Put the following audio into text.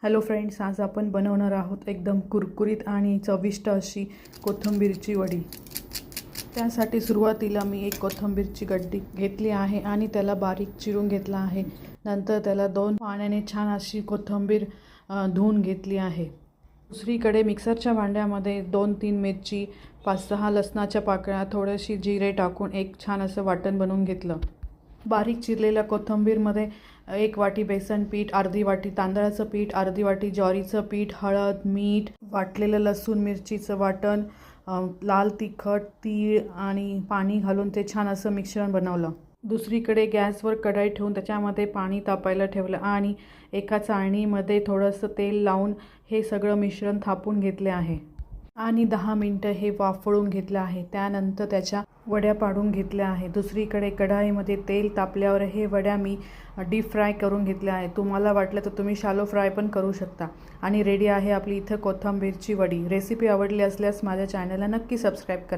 Hello friends, आज आपण बनवणार आहोत एकदम कुरकुरीत आणि चविष्ट अशी कोथिंबीरची वडी। त्यासाठी सुरुवातीला मी एक कोथिंबीरची गड्डी घेतली आहे आणि त्याला बारीक चिरून घेतला आहे। नंतर त्याला 2 पाण्याने छान अशी कोथिंबीर धुवून घेतली आहे। दुसरीकडे मिक्सरच्या भांड्यामध्ये 2-3 मिरची, 5-6 लसणाच्या पाकळ्या, थोडीशी जिरे टाकून एक छान असं वाटण बनवून घेतलं। बारीक चिरलेल्या कोथिंबीरमध्ये 1 वाटी बेसन पीठ, अर्धी वाटी तांदळाचं पीठ, अर्धी वाटी ज्वारीचं पीठ, हळद, मीठ, वाटलेलं लसूण मिरचीचं वाटण, लाल तिखट, तीळ आणि पाणी घालून ते छान असं मिश्रण बनवलं। दुसरीकडे गॅसवर कढई ठेवून त्याच्यामध्ये पाणी तापायला ठेवलं आणि एका चाळणीमध्ये थोडंसं तेल लावून हे सगळं मिश्रण थापून घेतले आहे आणि 10 मिनिटं हे वाफळून घेतलं आहे। त्यानंतर त्याच्या वड्या पाडून घेतल्या आहे। दुसरीकडे कढईमध्ये तेल तापल्यावर हे वड्या मी डीप फ्राय करून घेतल्या आहे। तुम्हाला वाटलं तर तुम्ही शॅलो फ्राय पण करू शकता। आणि रेडी आहे आपली इथं कोथिंबीरची वडी। रेसिपी आवडली असल्यास माझ्या चॅनलला नक्की सबस्क्राईब करा।